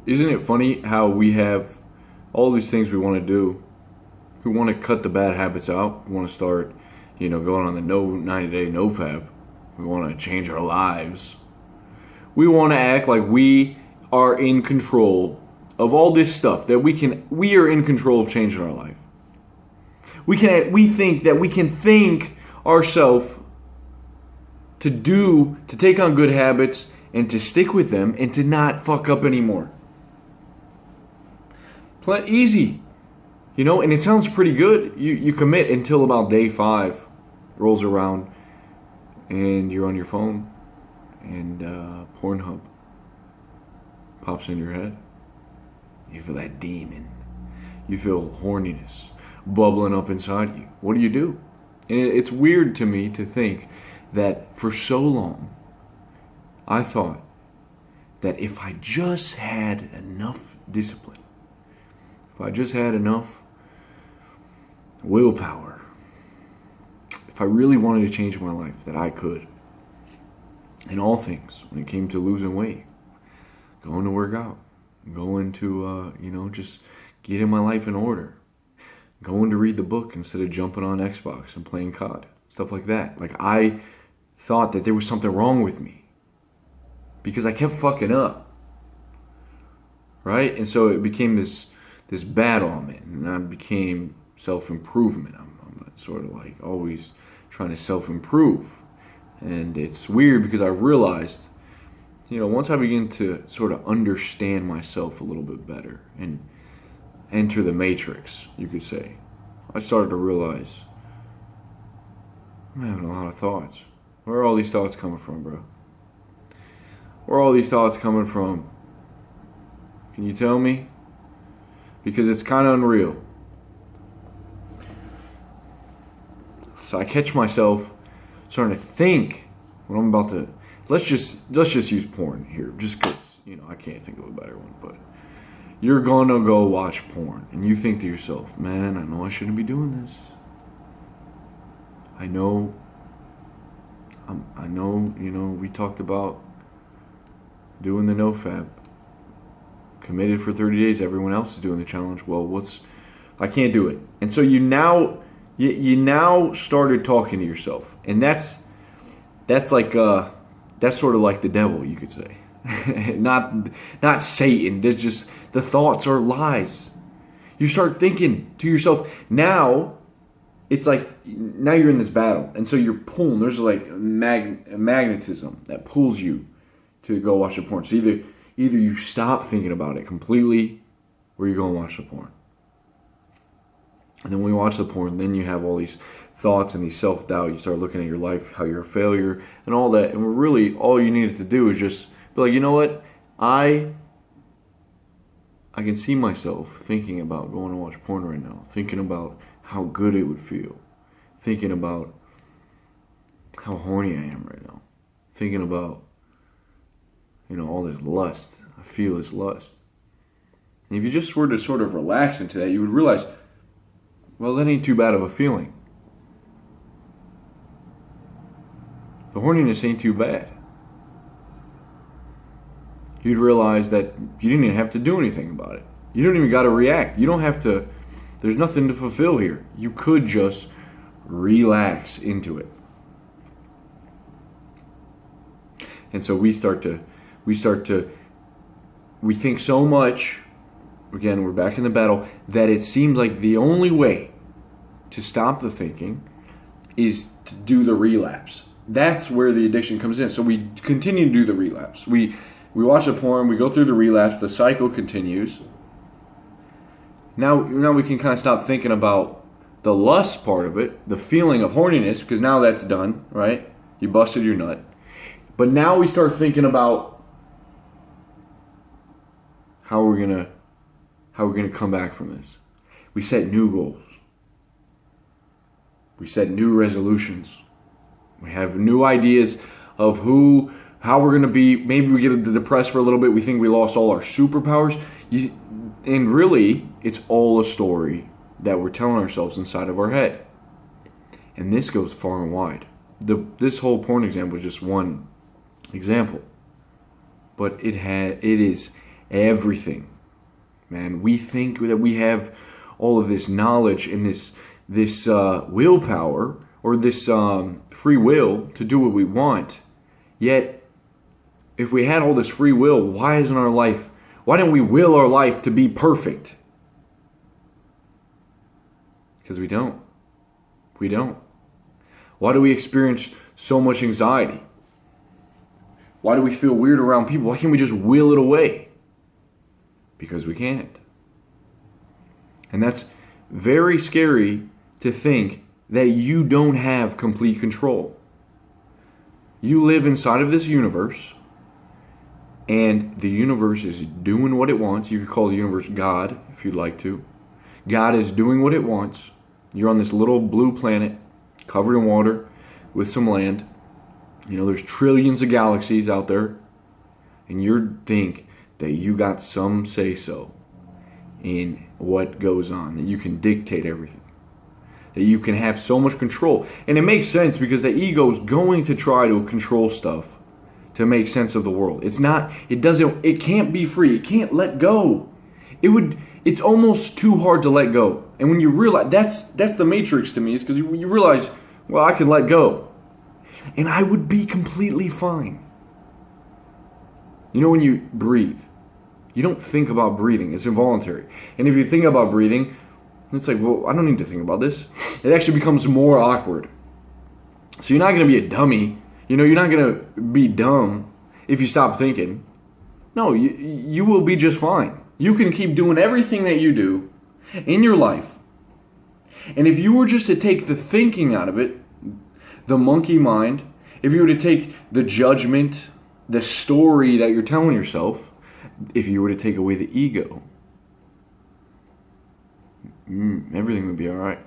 Isn't it funny how we have all these things we want to do? We want to cut the bad habits out. We want to start, going on the 90-day no fab. We want to change our lives. We want to act like we are in control of all this stuff, that we are in control of changing our life. We think that we can think ourselves to take on good habits and to stick with them and to not fuck up anymore. Easy, and it sounds pretty good. You commit until about day 5 rolls around and you're on your phone and Pornhub pops in your head. You feel that demon. You feel horniness bubbling up inside you. What do? And it's weird to me to think that for so long I thought that if I just had enough discipline, if I just had enough willpower, if I really wanted to change my life, that I could. In all things, when it came to losing weight, going to work out, going to, just getting my life in order, going to read the book instead of jumping on Xbox and playing COD, stuff like that. Like, I thought that there was something wrong with me because I kept fucking up, right? And so it became this battle I'm in, and I became self-improvement. I'm sort of like always trying to self-improve. And it's weird because I realized, once I begin to sort of understand myself a little bit better and enter the matrix, you could say, I started to realize I'm having a lot of thoughts. Where are all these thoughts coming from, bro? Where are all these thoughts coming from? Can you tell me? Because it's kind of unreal. So I catch myself starting to think when I'm about to, let's just use porn here, just because, I can't think of a better one, but you're gonna go watch porn and you think to yourself, man, I know I shouldn't be doing this. I know, we talked about doing the nofab, committed for 30 days, everyone else is doing the challenge. Well, I can't do it. And so you now started talking to yourself, and that's sort of like the devil, you could say. not Satan. There's just, the thoughts are lies. You start thinking to yourself. Now it's like, now you're in this battle, and so you're pulling. There's like magnetism that pulls you to go watch the porn. So either you stop thinking about it completely, or you go and watch the porn. And then when you watch the porn, then you have all these thoughts and these self-doubt. You start looking at your life, how you're a failure, and all that. And really, all you needed to do is just be like, you know what? I can see myself thinking about going to watch porn right now. Thinking about how good it would feel. Thinking about how horny I am right now. Thinking about, all this lust. I feel this lust. And if you just were to sort of relax into that, you would realize, well, that ain't too bad of a feeling. The horniness ain't too bad. You'd realize that you didn't even have to do anything about it. You don't even got to react. You don't have to, there's nothing to fulfill here. You could just relax into it. And so we think so much, again, we're back in the battle, that it seems like the only way to stop the thinking is to do the relapse. That's where the addiction comes in. So we continue to do the relapse. We watch the porn, we go through the relapse, the cycle continues. Now we can kind of stop thinking about the lust part of it, the feeling of horniness, because now that's done, right? You busted your nut. But now we start thinking about how we're gonna come back from this. We set new goals. We set new resolutions. We have new ideas of how we're gonna be. Maybe we get depressed for a little bit. We think we lost all our superpowers. And really, it's all a story that we're telling ourselves inside of our head. And this goes far and wide. This whole porn example is just one example. But it is everything. Man, we think that we have all of this knowledge and this willpower, or this free will to do what we want. Yet, if we had all this free will, why don't we will our life to be perfect? Because we don't. We don't. Why do we experience so much anxiety? Why do we feel weird around people? Why can't we just will it away? Because we can't. And that's very scary to think that you don't have complete control. You live inside of this universe, and the universe is doing what it wants. You could call the universe God if you'd like to. God is doing what it wants. You're on this little blue planet covered in water with some land. You know, there's trillions of galaxies out there, and you think that you got some say-so in what goes on, that you can dictate everything, that you can have so much control. And it makes sense, because the ego is going to try to control stuff to make sense of the world. It can't be free. It can't let go. It's almost too hard to let go. And when you realize, that's the matrix to me, is because you realize, well, I can let go, and I would be completely fine. You know, when you breathe, you don't think about breathing. It's involuntary. And if you think about breathing, it's like, well, I don't need to think about this. It actually becomes more awkward. So you're not going to be a dummy. You know, you're not going to be dumb if you stop thinking. No, you will be just fine. You can keep doing everything that you do in your life. And if you were just to take the thinking out of it, the monkey mind, if you were to take the judgment, the story that you're telling yourself, if you were to take away the ego, everything would be all right.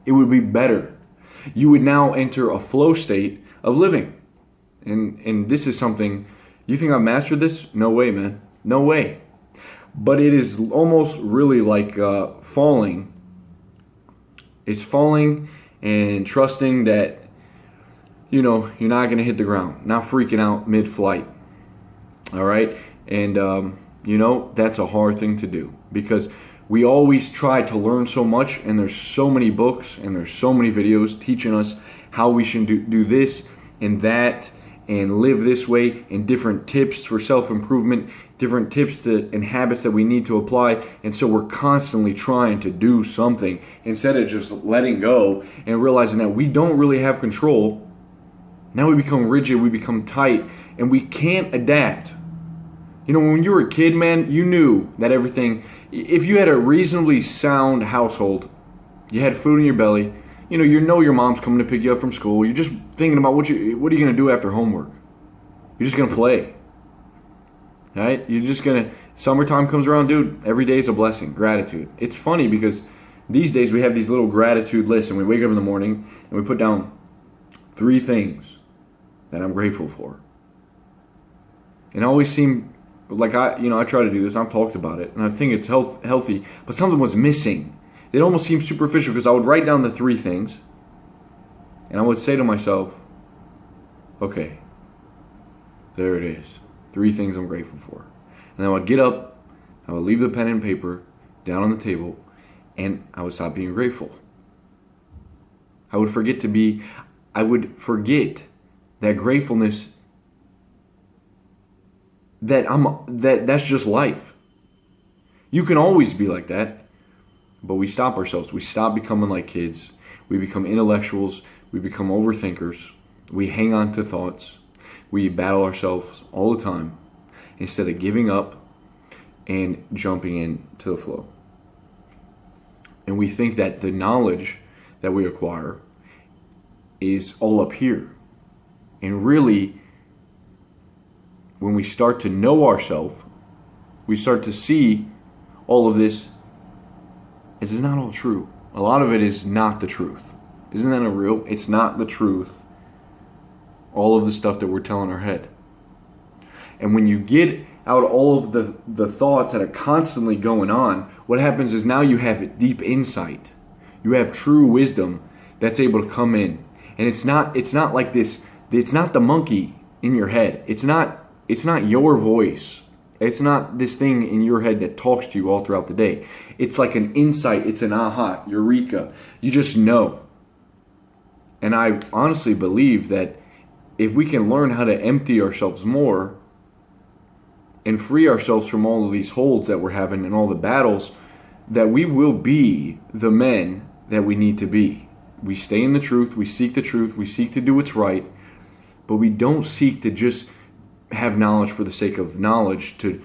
It would be better. You would now enter a flow state of living. And this is something, you think I've mastered this? No way, man. No way. But it is almost really like falling. It's falling and trusting that, you know, you're not going to hit the ground. Not freaking out mid-flight. All right? And, you know, that's a hard thing to do, because we always try to learn so much, and there's so many books and there's so many videos teaching us how we should do this and that and live this way, and different tips for self-improvement, different tips and habits that we need to apply. And so we're constantly trying to do something instead of just letting go and realizing that we don't really have control. Now we become rigid, we become tight, and we can't adapt. You know, when you were a kid, man, you knew that everything, if you had a reasonably sound household, you had food in your belly, you know your mom's coming to pick you up from school, you're just thinking about what are you going to do after homework? You're just going to play. Right? You're just going to, summertime comes around, dude, every day is a blessing, gratitude. It's funny because these days we have these little gratitude lists, and we wake up in the morning and we put down 3 things that I'm grateful for. And it always seemed like I try to do this. I've talked about it, and I think it's healthy, but something was missing. It almost seemed superficial, because I would write down the 3 things, and I would say to myself, okay, there it is. 3 things I'm grateful for. And then I would get up, I would leave the pen and paper down on the table, and I would stop being grateful. I would forget that gratefulness, that's just life. You can always be like that, but we stop ourselves. We stop becoming like kids. We become intellectuals. We become overthinkers. We hang on to thoughts. We battle ourselves all the time instead of giving up and jumping into the flow. And we think that the knowledge that we acquire is all up here. And really, when we start to know ourselves, we start to see all of this. This is not all true. A lot of it is not the truth. Isn't that real? It's not the truth. All of the stuff that we're telling our head. And when you get out all of the thoughts that are constantly going on, what happens is now you have deep insight. You have true wisdom that's able to come in. And it's not like this. It's not the monkey in your head. It's not your voice It's not this thing in your head that talks to you all throughout the day. It's like an insight. It's an aha, eureka. You just know. And I honestly believe that if we can learn how to empty ourselves more and free ourselves from all of these holds that we're having and all the battles, that we will be the men that we need to be. We stay in the truth, we seek the truth, we seek to do what's right, but we don't seek to just have knowledge for the sake of knowledge, to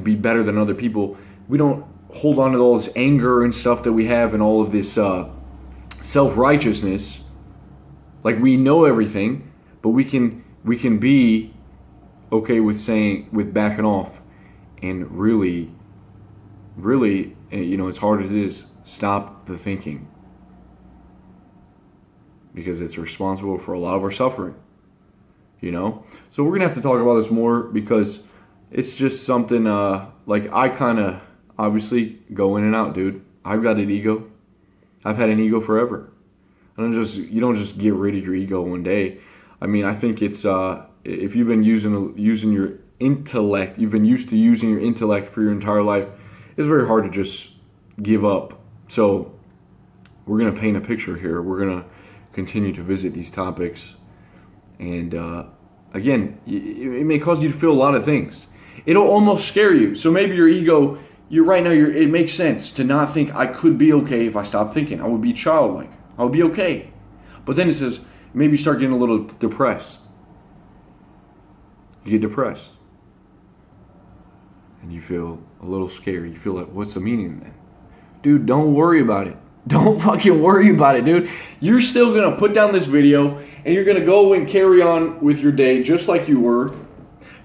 be better than other people. We don't hold on to all this anger and stuff that we have and all of this self-righteousness. Like, we know everything, but we can be okay with backing off and really, as hard as it is, stop the thinking. Because it's responsible for a lot of our suffering. So we're going to have to talk about this more, because it's just something, like, I kind of obviously go in and out, dude. I've got an ego. I've had an ego forever. You don't just get rid of your ego one day. I mean, I think it's, if you've been using your intellect, you've been used to using your intellect for your entire life, it's very hard to just give up. So we're going to paint a picture here. We're going to continue to visit these topics. And again, it may cause you to feel a lot of things. It'll almost scare you. So maybe your ego, it makes sense to not think, I could be okay if I stopped thinking. I would be childlike. I would be okay. But then it says, maybe you start getting a little depressed. You get depressed. And you feel a little scared. You feel like, what's the meaning then? Dude, don't worry about it. Don't fucking worry about it, dude. You're still going to put down this video and you're going to go and carry on with your day just like you were.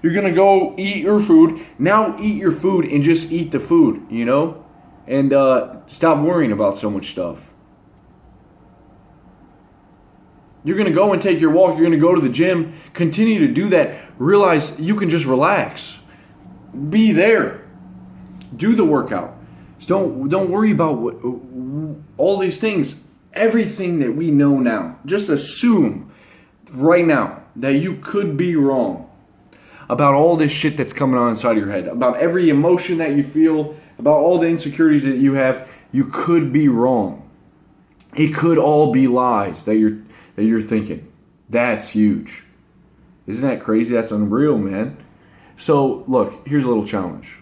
You're going to go eat your food. Now eat your food and just eat the food, And stop worrying about so much stuff. You're going to go and take your walk. You're going to go to the gym. Continue to do that. Realize you can just relax. Be there. Do the workout. Don't worry about all these things. Everything that we know now. Just assume right now that you could be wrong about all this shit that's coming on inside of your head. About every emotion that you feel. About all the insecurities that you have. You could be wrong. It could all be lies that you're thinking. That's huge. Isn't that crazy? That's unreal, man. So, look, here's a little challenge.